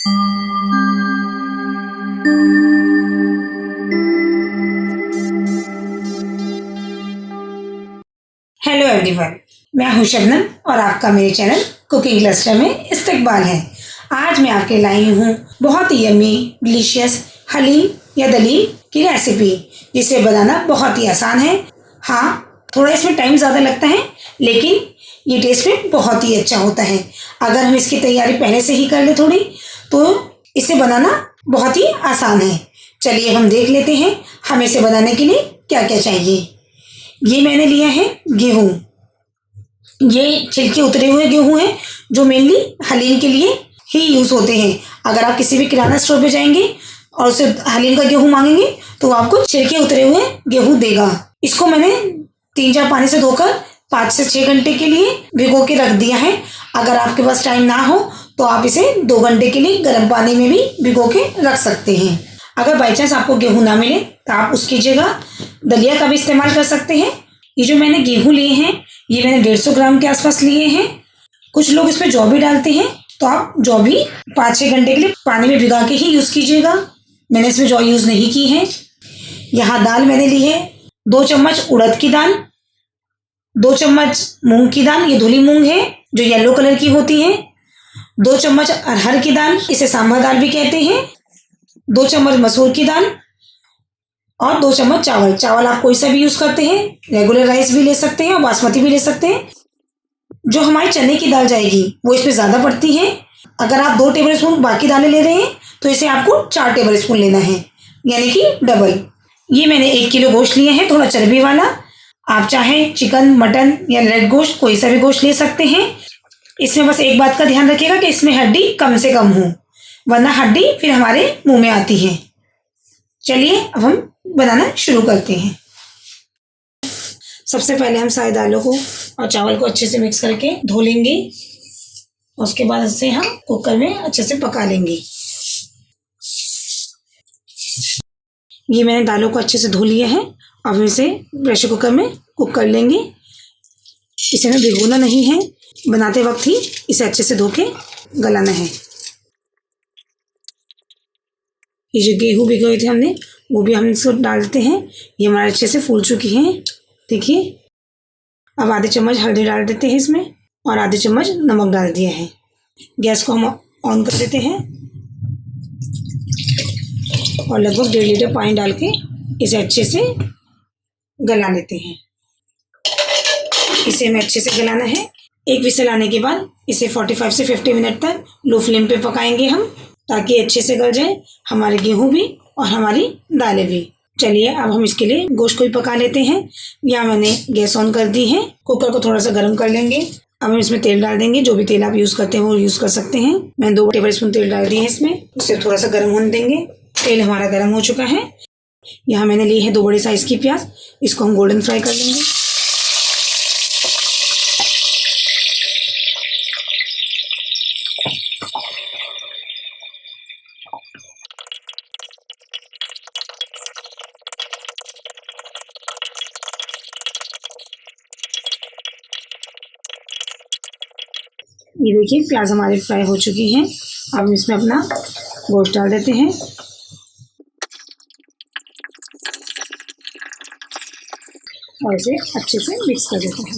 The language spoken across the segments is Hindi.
हेलो एवरीवन, मैं हूं शबनम और आपका मेरे चैनल कुकिंग क्लस्टर में इस्तकबाल है। आज मैं आपके लाई हूं बहुत ही यम्मी डिलीशियस हलीम या दलीम की रेसिपी, जिसे बनाना बहुत ही आसान है। हाँ, थोड़ा इसमें टाइम ज़्यादा लगता है, लेकिन ये टेस्ट में बहुत ही अच्छा होता है। अगर हम इसकी तैयारी पहले से ही कर ले थोड़ी, तो इसे बनाना बहुत ही आसान है। चलिए हम देख लेते हैं हमें इसे बनाने के लिए क्या क्या चाहिए। ये मैंने लिया है गेहूँ। ये छिलके उतरे हुए गेहूँ हैं, जो मेनली हलीम के लिए ही यूज़ होते हैं। अगर आप किसी भी किराना स्टोर पे जाएंगे और उससे हलीम का गेहूँ मांगेंगे, तो वो आपको छिलके उतरे हुए गेहूँ देगा। इसको मैंने 3-4 पानी से धोकर 5 से 6 घंटे के लिए भिगो के रख दिया है। अगर आपके पास टाइम ना हो तो आप इसे 2 घंटे के लिए गर्म पानी में भी भिगो के रख सकते हैं। अगर बाई चांस आपको गेहूँ ना मिले तो आप उसकी जगह दलिया का भी इस्तेमाल कर सकते हैं। ये जो मैंने गेहूँ लिए हैं, ये मैंने 150 ग्राम के आसपास लिए हैं। कुछ लोग इसमें जौ भी डालते हैं, तो आप जौ भी 5-6 घंटे के लिए पानी में भिगा के ही यूज़ कीजिएगा। मैंने इसमें जौ यूज़ नहीं की है। यहाँ दाल मैंने ली है 2 चम्मच उड़द की दाल, 2 चम्मच मूंग की दाल, ये धुली मूंग है जो येलो कलर की होती है, 2 चम्मच अरहर की दाल, इसे सांभर दाल भी कहते हैं, 2 चम्मच मसूर की दाल और 2 चम्मच चावल। चावल आप कोई सा भी यूज़ करते हैं, रेगुलर राइस भी ले सकते हैं और बासमती भी ले सकते हैं। जो हमारी चने की दाल जाएगी वो इसमें ज़्यादा पड़ती है। अगर आप 2 टेबल स्पून बाकी दालें ले रहे हैं तो इसे आपको 4 टेबल स्पून लेना है, यानी कि डबल। ये मैंने 1 किलो गोश्त लिया है, थोड़ा चर्बी वाला। आप चाहें चिकन, मटन या रेड गोश्त, कोई सा भी गोश्त ले सकते हैं। इसमें बस एक बात का ध्यान रखिएगा कि इसमें हड्डी कम से कम हो, वरना हड्डी फिर हमारे मुंह में आती है। चलिए अब हम बनाना शुरू करते हैं। सबसे पहले हम सारी दालों को और चावल को अच्छे से मिक्स करके धो लेंगे और उसके बाद इसे हम कुकर में अच्छे से पका लेंगे। ये मैंने दालों को अच्छे से धो लिया है। अब हम इसे प्रेशर कुकर में कुक कर लेंगे। इसे हमें भिगोना नहीं है, बनाते वक्त ही इसे अच्छे से धो के गलाना है। ये जो गेहूँ भिगोए थे हमने, वो भी हम इसको डालते हैं। ये हमारे अच्छे से फूल चुकी हैं, देखिए। अब आधे चम्मच हल्दी डाल देते हैं इसमें और आधे चम्मच नमक डाल दिया है। गैस को हम ऑन कर देते हैं और लगभग 1.5 लीटर पानी डाल के इसे अच्छे से गला लेते हैं। इसे हमें अच्छे से गलाना है। एक विसल आने के बाद इसे 45 से 50 मिनट तक लो फ्लेम पे पकाएंगे हम, ताकि अच्छे से गल जाए हमारे गेहूँ भी और हमारी दालें भी। चलिए अब हम इसके लिए गोश्त को भी पका लेते हैं। यहाँ मैंने गैस ऑन कर दी है। कुकर को थोड़ा सा गर्म कर लेंगे। अब हम इसमें तेल डाल देंगे। जो भी तेल आप यूज़ करते हैं वो यूज़ कर सकते हैं। मैंने 2 टेबल स्पून तेल डाल दिए हैं इसमें। इसे थोड़ा सा गर्म होने देंगे। तेल हमारा गर्म हो चुका है। यहाँ मैंने ली है 2 बड़े साइज़ की प्याज, इसको हम गोल्डन फ्राई कर लेंगे। ये देखिए प्याज हमारे फ्राई हो चुकी हैं। अब हम इसमें अपना गोश्त डाल देते हैं और इसे अच्छे से मिक्स कर देते हैं।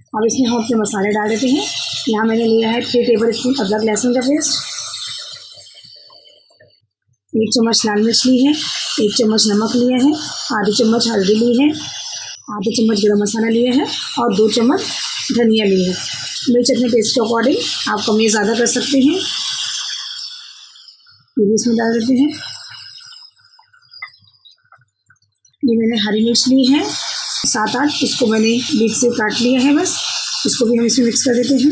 अब इसमें हम अपने मसाले डाल देते हैं। यहाँ मैंने लिया है 3 टेबल स्पून अदरक लहसुन का पेस्ट, 1 चम्मच लाल मिर्च ली है, 1 चम्मच नमक लिया है, आधी चम्मच हल्दी ली है, आधे चम्मच गरम मसाला लिया है और 2 चम्मच धनिया ली है। मिर्च अपने टेस्ट के अकॉर्डिंग आप कम या ज़्यादा कर सकते हैं। ये भी इसमें डाल देते हैं। ये मैंने हरी मिर्च ली है 7-8, इसको मैंने बीच से काट लिया है बस। इसको भी हम इसमें मिक्स कर देते हैं।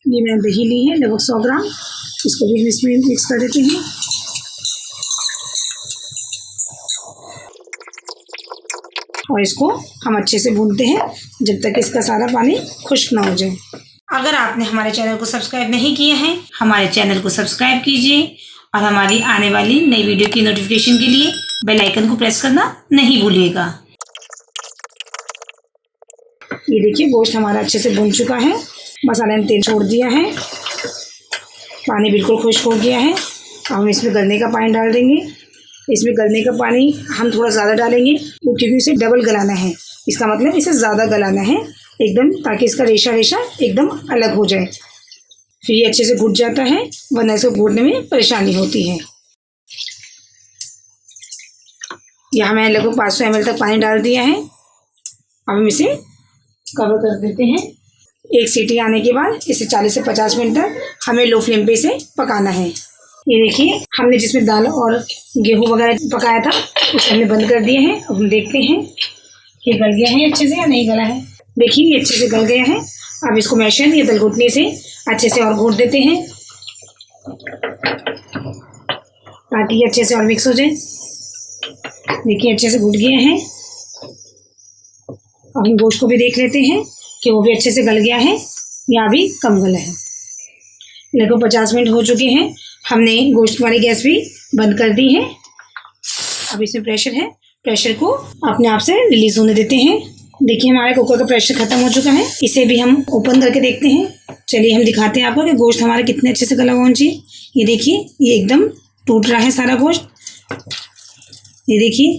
ये मैंने दही ली है लगभग 100 ग्राम, इसको भी हम इसमें मिक्स कर देते हैं। और इसको हम अच्छे से भूनते हैं जब तक इसका सारा पानी खुश्क ना हो जाए। अगर आपने हमारे चैनल को सब्सक्राइब नहीं किया है, हमारे चैनल को सब्सक्राइब कीजिए और हमारी आने वाली नई वीडियो की नोटिफिकेशन के लिए बेल आइकन को प्रेस करना नहीं भूलिएगा। ये देखिए गोश्त हमारा अच्छे से भुन चुका है, मसाले ने तेल छोड़ दिया है, पानी बिल्कुल खुश्क हो गया है। अब हम इसमें गलने का पानी डाल देंगे। इसमें गलने का पानी हम थोड़ा ज़्यादा डालेंगे क्योंकि इसे डबल गलाना है। इसका मतलब इसे ज़्यादा गलाना है एकदम, ताकि इसका रेशा एकदम अलग हो जाए। फिर ये अच्छे से घुट जाता है, वरना इसे घोटने में परेशानी होती है। यहाँ मैंने लगभग 500 ml तक पानी डाल दिया है। अब हम इसे कवर कर देते हैं। एक सीटी आने के बाद इसे 40 से 50 मिनट तक हमें लो फ्लेम पे इसे पकाना है। ये देखिए हमने जिसमें दाल और गेहूं वगैरह पकाया था उसे हमने बंद कर दिया है। अब हम देखते हैं कि गल गया है अच्छे से या नहीं गला है। देखिए ये अच्छे से गल गया है। अब इसको मैशर या दलघुटनी से अच्छे से और घोट देते हैं ताकि ये अच्छे से और मिक्स हो जाए। देखिए अच्छे से घुट गया है। अब हम गोश्त को भी देख लेते हैं कि वो भी अच्छे से गल गया है या अभी कम गला है। लगभग 50 मिनट हो चुके हैं। हमने गोश्त वाली गैस भी बंद कर दी है। अब इसमें प्रेशर है, प्रेशर को अपने आप से रिलीज होने देते हैं। देखिए हमारे कुकर का प्रेशर खत्म हो चुका है। इसे भी हम ओपन करके देखते हैं। चलिए हम दिखाते हैं आपको कि गोश्त हमारा कितने अच्छे से गला हुआ चाहिए। ये देखिए ये एकदम टूट रहा है सारा गोश्त। ये देखिए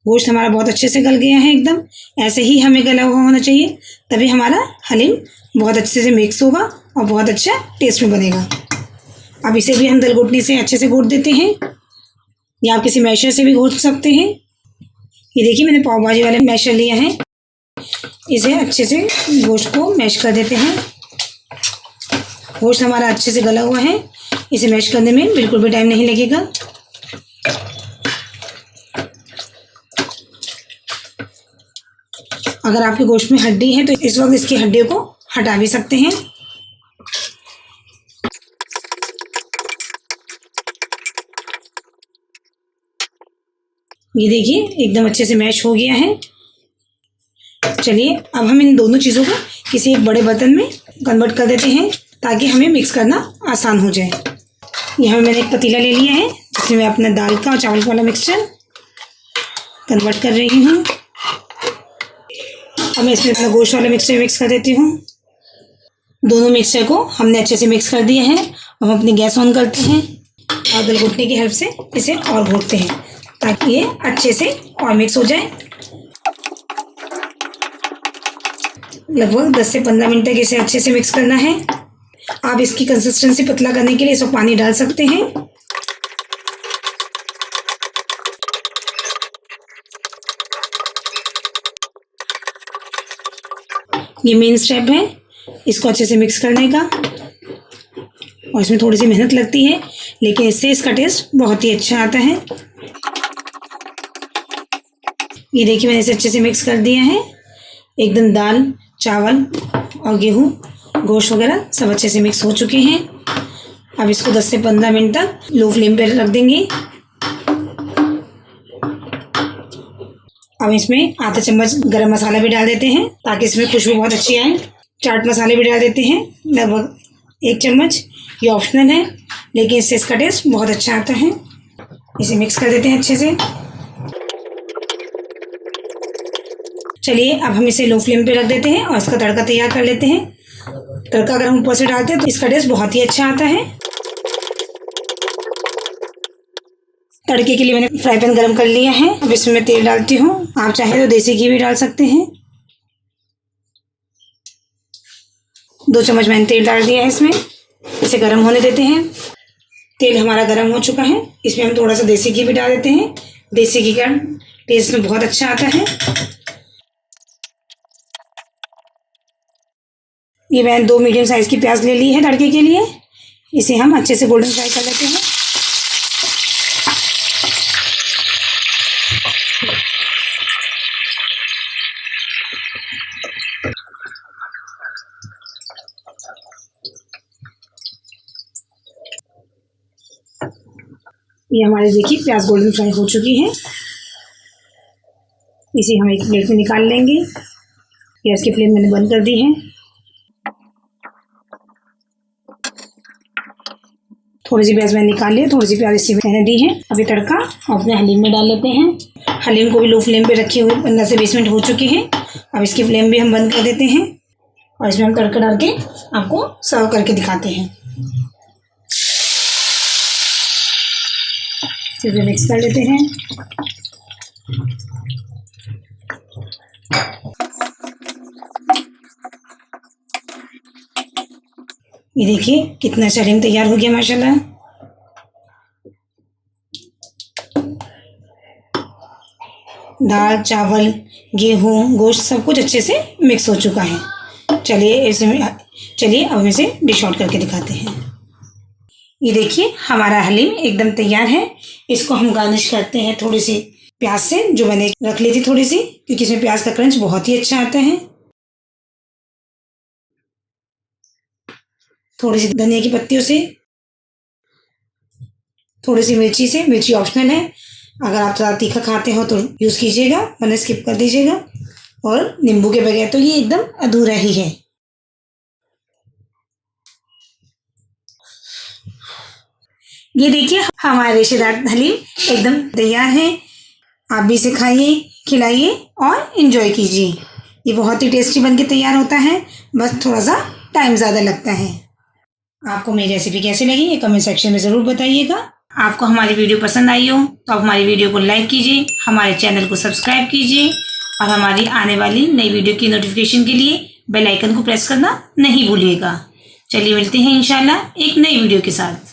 गोश्त हमारा बहुत अच्छे से गल गया है एकदम। ऐसे ही हमें गला हुआ होना चाहिए, तभी हमारा हलीम बहुत अच्छे से मिक्स होगा और बहुत अच्छा टेस्ट में बनेगा। अब इसे भी हम दलघुटनी से अच्छे से घोट देते हैं या आप किसी मैशर से भी घोट सकते हैं। ये देखिए मैंने पाव भाजी वाले मैशर लिया है। इसे अच्छे से गोश्त को मैश कर देते हैं। गोश्त हमारा अच्छे से गला हुआ है, इसे मैश करने में बिल्कुल भी टाइम नहीं लगेगा। अगर आपके गोश्त में हड्डी है तो इस वक्त इसकी हड्डियों को हटा भी सकते हैं। ये देखिए एकदम अच्छे से मैश हो गया है। चलिए अब हम इन दोनों चीज़ों को किसी एक बड़े बर्तन में कन्वर्ट कर देते हैं ताकि हमें मिक्स करना आसान हो जाए। यहाँ मैंने एक पतीला ले लिया है जिसमें मैं अपना दाल का और चावल वाला मिक्सचर कन्वर्ट कर रही हूँ। अब मैं इसमें अपना गोश्त वाला मिक्सचर मिक्स कर देती हूँ। दोनों मिक्सचर को हमने अच्छे से मिक्स कर दिया है। अब हम अपनी गैस ऑन करते हैं और दलघुटनी की हेल्प से इसे और घोटते हैं ताकि ये अच्छे से और मिक्स हो जाए। लगभग 10 से 15 मिनट तक इसे अच्छे से मिक्स करना है। आप इसकी कंसिस्टेंसी पतला करने के लिए इसमें पानी डाल सकते हैं। ये मेन स्टेप है इसको अच्छे से मिक्स करने का, और इसमें थोड़ी सी मेहनत लगती है लेकिन इससे इसका टेस्ट बहुत ही अच्छा आता है। ये देखिए मैंने इसे अच्छे से मिक्स कर दिया है। एकदम दाल, चावल और गेहूँ, गोश्त वगैरह सब अच्छे से मिक्स हो चुके हैं। अब इसको 10 से 15 मिनट तक लो फ्लेम पर रख देंगे। अब इसमें आधा चम्मच गरम मसाला भी डाल देते हैं ताकि इसमें खुशबू बहुत अच्छी आए। चाट मसाले भी डाल देते हैं लगभग 1 चम्मच। ये ऑप्शनल है लेकिन इससे इसका टेस्ट बहुत अच्छा आता है। इसे मिक्स कर देते हैं अच्छे से। चलिए अब हम इसे लो फ्लेम पे रख देते हैं और इसका तड़का तैयार कर लेते हैं। तड़का अगर हम ऊपर से डालते हैं तो इसका टेस्ट बहुत ही अच्छा आता है। तड़के के लिए मैंने फ्राई पैन गरम कर लिया है। अब इसमें मैं तेल डालती हूँ। आप चाहे तो देसी घी भी डाल सकते हैं। 2 चम्मच मैंने तेल डाल दिया है इसमें। इसे गरम होने देते हैं। तेल हमारा गरम हो चुका है। इसमें हम थोड़ा सा देसी घी भी डाल देते हैं। देसी घी का टेस्ट में बहुत अच्छा आता है। ये मैंने 2 मीडियम साइज की प्याज ले ली है तड़के के लिए। इसे हम अच्छे से गोल्डन फ्राई कर लेते हैं। ये हमारे देखिए प्याज गोल्डन फ्राई हो चुकी है। इसे हम एक प्लेट में निकाल लेंगे। गैस की फ्लेम मैंने बंद कर दी है। थोड़ी सी प्याज मैंने निकाल लिया, थोड़ी सी प्याज इसी में रहने दी है। अभी तड़का अपने हलीम में डाल लेते हैं। हलीम को भी लो फ्लेम पे रखे हुए 15 से 20 मिनट हो चुके हैं। अब इसकी फ्लेम भी हम बंद कर देते हैं और इसमें हम तड़का डाल के आपको सर्व करके दिखाते हैं। इसे मिक्स कर लेते हैं। ये देखिए कितना अच्छा हलीम तैयार हो गया माशाल्लाह। दाल, चावल, गेहूँ, गोश्त सब कुछ अच्छे से मिक्स हो चुका है। चलिए अब इसे डिश आउट करके दिखाते हैं। ये देखिए हमारा हलीम एकदम तैयार है। इसको हम गार्निश करते हैं थोड़ी सी प्याज से, जो मैंने रख ली थी थोड़ी सी, क्योंकि इसमें प्याज का क्रंच बहुत ही अच्छा आता है। थोड़ी सी धनिया की पत्तियों से, थोड़ी सी मिर्ची से, मिर्ची ऑप्शनल है, अगर आप थोड़ा तीखा खाते हो तो यूज़ कीजिएगा, वरना स्किप कर दीजिएगा। और नींबू के बगैर तो ये एकदम अधूरा ही है। ये देखिए हमारा रेशेदार हलीम एकदम तैयार है। आप भी इसे खाइए, खिलाइए और इन्जॉय कीजिए। ये बहुत ही टेस्टी बन के तैयार होता है, बस थोड़ा सा टाइम ज़्यादा लगता है। आपको मेरी रेसिपी कैसी लगी ये कमेंट सेक्शन में ज़रूर बताइएगा। आपको हमारी वीडियो पसंद आई हो तो आप हमारी वीडियो को लाइक कीजिए, हमारे चैनल को सब्सक्राइब कीजिए और हमारी आने वाली नई वीडियो की नोटिफिकेशन के लिए बेल आइकन को प्रेस करना नहीं भूलिएगा। चलिए मिलते हैं इंशाल्लाह एक नई वीडियो के साथ।